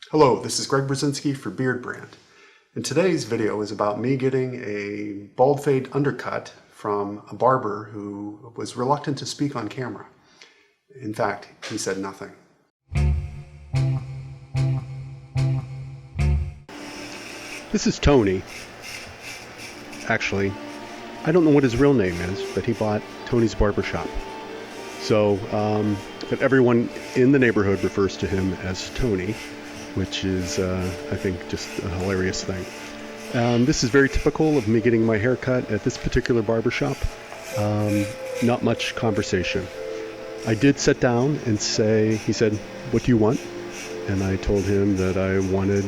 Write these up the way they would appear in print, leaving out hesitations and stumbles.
Hello, this is Greg Berzinsky for Beardbrand, and today's video is about me getting a bald fade undercut from a barber who was reluctant to speak on camera. In fact, he said nothing. This is Tony. Actually, I don't know what his real name is, but he bought Tony's Barbershop. So, but everyone in the neighborhood refers to him as Tony, which is, I think, just a hilarious thing. This is very typical of me getting my hair cut at this particular barbershop. Not much conversation. I did sit down and he said, "What do you want?" And I told him that I wanted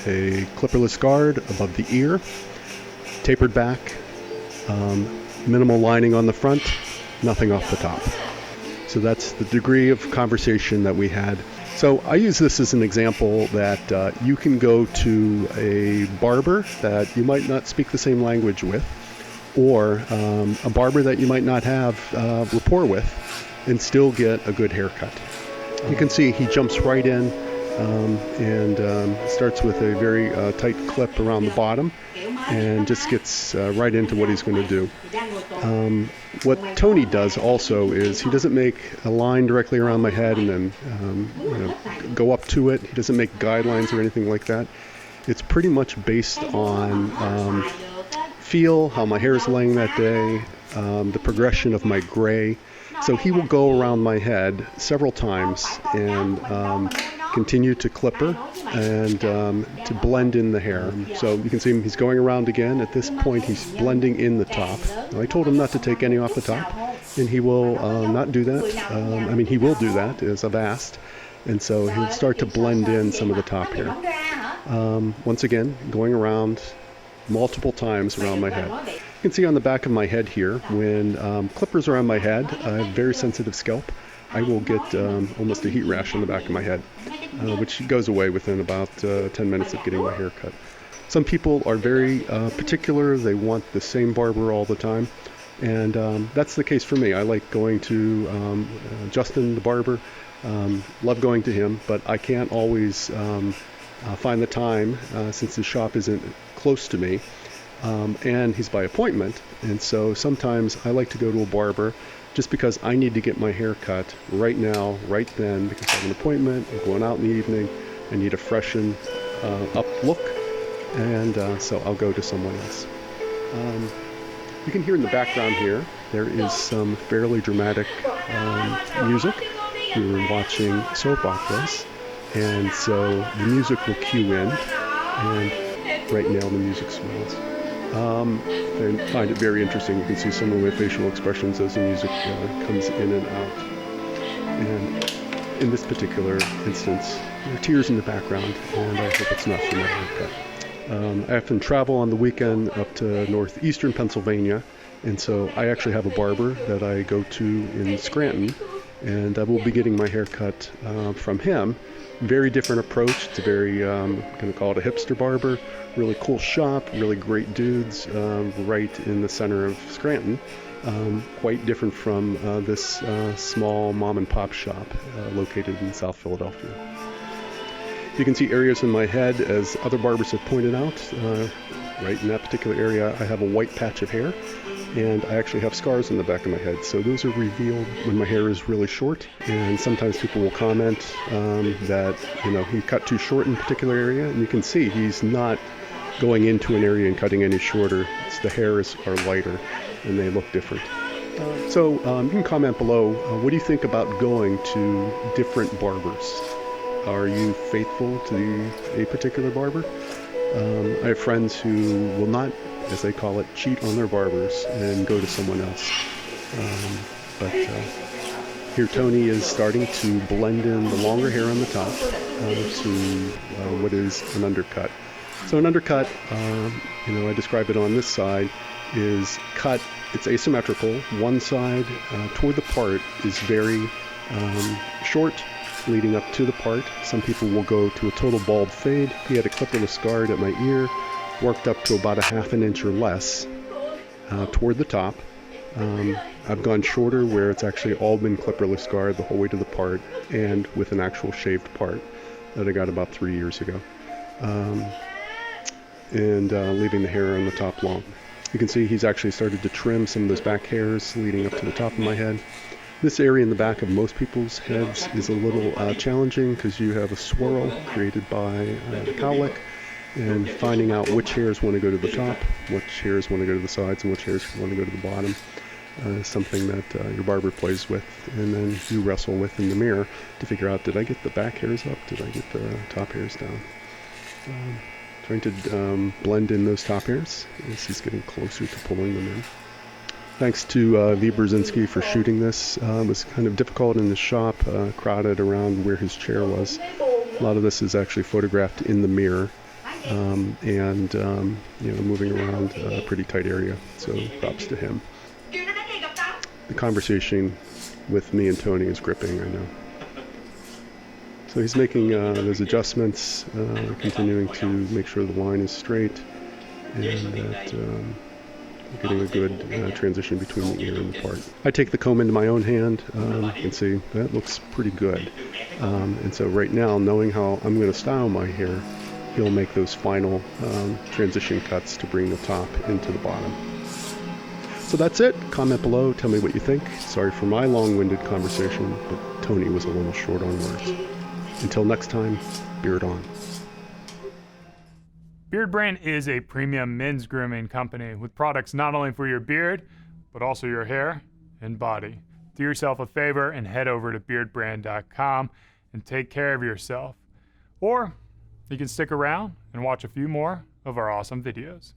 a clipperless guard above the ear, tapered back, minimal lining on the front, nothing off the top. So that's the degree of conversation that we had. So I use this as an example that you can go to a barber that you might not speak the same language with, or a barber that you might not have rapport with, and still get a good haircut. You can see he jumps right in and starts with a very tight clip around the bottom and just gets right into what he's going to do. What Tony does also is he doesn't make a line directly around my head and then go up to it. He doesn't make guidelines or anything like that. It's pretty much based on feel, how my hair is laying that day, the progression of my gray. So he will go around my head several times and continue to clipper and to blend in the hair. So you can see him, he's going around again. At this point, he's blending in the top. Now, I told him not to take any off the top, and he will not do that. He will do that, as I've asked. And so he'll start to blend in some of the top here. Once again, going around multiple times around my head. You can see on the back of my head here, when clippers are on my head, I have very sensitive scalp. I will get almost a heat rash on the back of my head, which goes away within about 10 minutes of getting my hair cut. Some people are very particular. They want the same barber all the time, and that's the case for me. I like going to Justin the barber. Love going to him, but I can't always find the time since the shop isn't close to me, and he's by appointment, and so sometimes I like to go to a barber just because I need to get my hair cut right now, right then, because I have an appointment, I'm going out in the evening, I need a freshen up look, and so I'll go to someone else. You can hear in the background here, there is some fairly dramatic music. We were watching soap operas, and so the music will cue in, and right now the music swells. I find it very interesting. You can see some of my facial expressions as the music comes in and out. And in this particular instance, there are tears in the background, and I hope it's not for my haircut. I often travel on the weekend up to northeastern Pennsylvania, and so I actually have a barber that I go to in Scranton, and I will be getting my hair cut from him. Very different approach. It's a very, I'm going to call it a hipster barber. Really cool shop, really great dudes, right in the center of Scranton. Quite different from this small mom and pop shop located in South Philadelphia. You can see areas in my head, as other barbers have pointed out. Right in that particular area, I have a white patch of hair, and I actually have scars in the back of my head. So those are revealed when my hair is really short, and sometimes people will comment that he cut too short in a particular area, and you can see he's not going into an area and cutting any shorter. It's the hairs are lighter and they look different. So you can comment below, what do you think about going to different barbers? Are you faithful to a particular barber? I have friends who will not, as they call it, cheat on their barbers and go to someone else. But here Tony is starting to blend in the longer hair on the top to what is an undercut. So an undercut, I describe it on this side, is cut, it's asymmetrical. One side toward the part is very short, leading up to the part. Some people will go to a total bald fade. He had a clipperless guard at my ear, worked up to about a ½ an inch or less toward the top. I've gone shorter where it's actually all been clipperless guard the whole way to the part and with an actual shaved part. that I got about 3 years ago. And leaving the hair on the top long. You can see he's actually started to trim some of those back hairs leading up to the top of my head. This area in the back of most people's heads is a little challenging because you have a swirl created by the cowlick, and finding out which hairs want to go to the top, which hairs want to go to the sides, and which hairs want to go to the bottom is something that your barber plays with, and then you wrestle with in the mirror to figure out, did I get the back hairs up? Did I get the top hairs down? Trying to blend in those top hairs as he's getting closer to pulling them in. Thanks to Berzinsky for shooting this. It was kind of difficult in the shop, crowded around where his chair was. A lot of this is actually photographed in the mirror, and moving around a pretty tight area, so props to him. The conversation with me and Tony is gripping, I know. So he's making those adjustments, continuing to make sure the line is straight, and that we're getting a good transition between the ear and the part. I take the comb into my own hand and see that looks pretty good. And so right now, knowing how I'm going to style my hair, he'll make those final transition cuts to bring the top into the bottom. So that's it. Comment below. Tell me what you think. Sorry for my long-winded conversation, but Tony was a little short on words. Until next time, beard on. Beardbrand is a premium men's grooming company with products not only for your beard, but also your hair and body. Do yourself a favor and head over to beardbrand.com and take care of yourself. Or you can stick around and watch a few more of our awesome videos.